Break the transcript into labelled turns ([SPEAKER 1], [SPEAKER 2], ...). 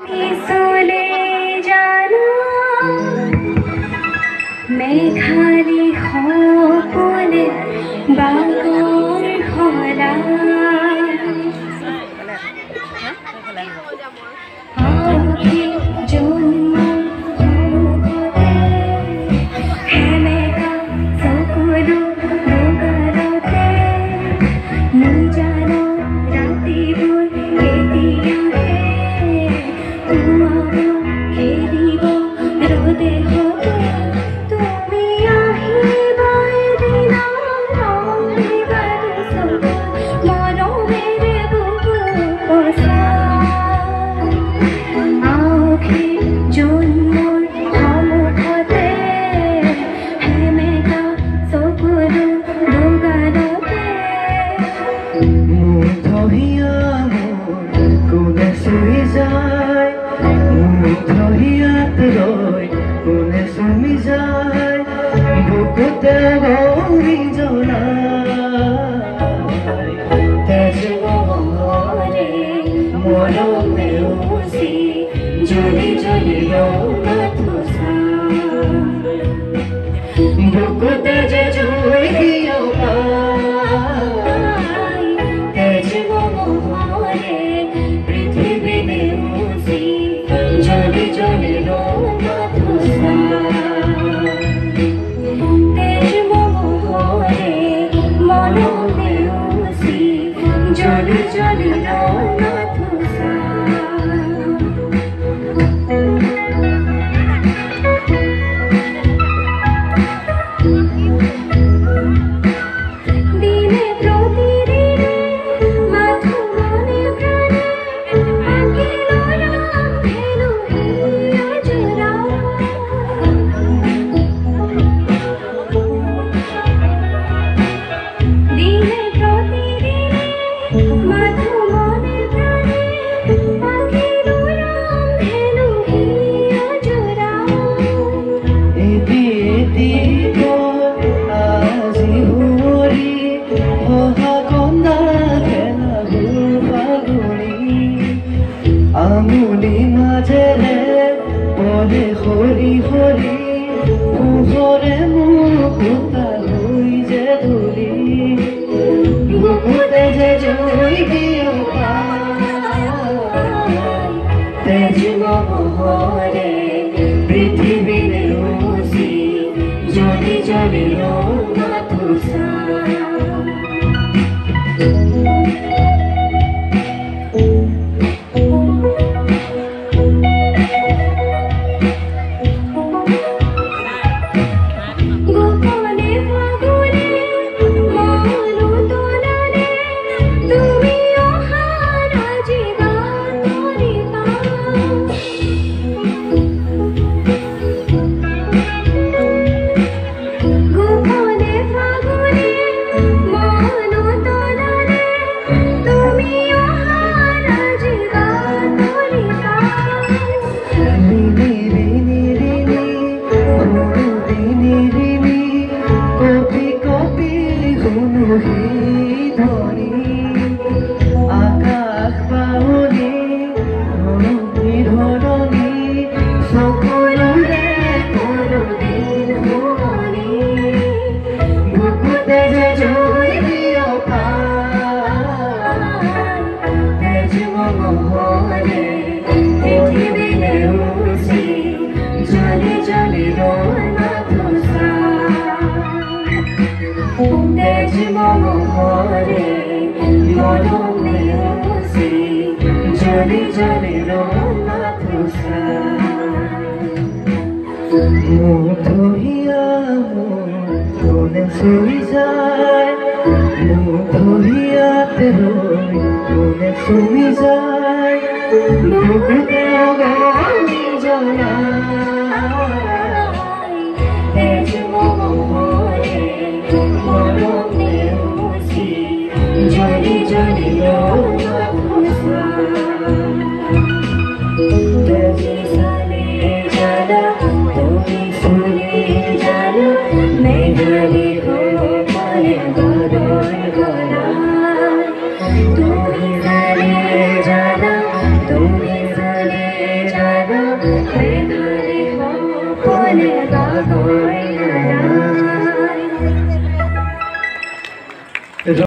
[SPEAKER 1] চলে জানো মেঘালি সপোনে বাগৰ হলা আখি জন্ম হেমেকা চকুলো নগৰতে নিজানো ৰাতিবোৰ কেতিয়াহে খেলিব ৰদে হতে তুমি আহিবা এদিনা ৰঙিবা দুচকুত মৰমেৰে বুকু কচা আখি জন্মৰ সন্মুখতে হেমেকা চকুলো নগৰতে
[SPEAKER 2] মুগ্ধ হিয়া মোৰ কোনে চুই যায় মুগ্ধ হিয়াত ৰৈ কোনে চুমি যায় বুকুতে বহি জ্বলাই
[SPEAKER 1] তেজ মোহৰে মৰমে উচি জ্বলি জ্বলি ৰঙা থোচা
[SPEAKER 2] বুকুতে যে জুই হিয়া পায়
[SPEAKER 1] তেজ মোহৰে পৃথিৱী উচি জ্বলি জ্বলি ৰঙা থোচা তেজ মোহৰে মৰমে উচি জ্বলি জ্বলি ৰঙা থোচা দিনে প্ৰতিদিনে মাথো মনে প্ৰাণে আঁকিলো ৰামধেনু হিয়া জোৰা দিনে প্ৰতিদিনে মাথো মনে প্ৰাণে আঁকিলো ৰামধেনু হিয়া জোৰা
[SPEAKER 2] এটি এটি আজি হুঁৱৰী হহা কন্দা খেলাবোৰ ফাগুনী আঙুলি মাজেৰে পৰে সৰি সৰি পোহৰে মুকুতা হৈ যে ধূলি বুকুতে যে জুই বিয়পা
[SPEAKER 1] তেজ মোহৰে পৃথিৱী উচি জ্বলি জ্বলি ৰঙা থোচা গোপনে ফাগুনে মনো তলালে তুমি অহাৰ আজিবা তৰিবা গোপনে ফাগুনে মনো তলালে তুমি অহাৰ আজিবা তৰিবা
[SPEAKER 2] রিনি রিনি রিনি রিনি রিনি কপি কপি হুনুহি ধনি আকাশ বাউলি ধৰণী ধৰণী সকলোৰে
[SPEAKER 1] কোনোদিন শুৱনি
[SPEAKER 2] বুকুতে যে জুই বিয়পা
[SPEAKER 1] তেজ মোহৰে পৃথিৱী উচি জ্বলি জ্বলি ৰঙা থোচা তেজ মোহৰে মৰমে উচি জ্বলি জ্বলি ৰঙা থোচা
[SPEAKER 2] মুগ্ধ হিয়া মোৰ কোনে চুই যায় মুগ্ধ হিয়াত ৰৈ কোনে চুমি যায় বুকুতে বহি জ্বলাই
[SPEAKER 1] তেজ মোহৰে মৰমে উচি জ্বলি জ্বলি ৰঙা থোচা তুমি চলে জানা তুমি চলে জানা মেঘালি সপোনে বাগৰ হলা তুমি চলে জানা তুমি চলে মেঘালি সকলে বাদল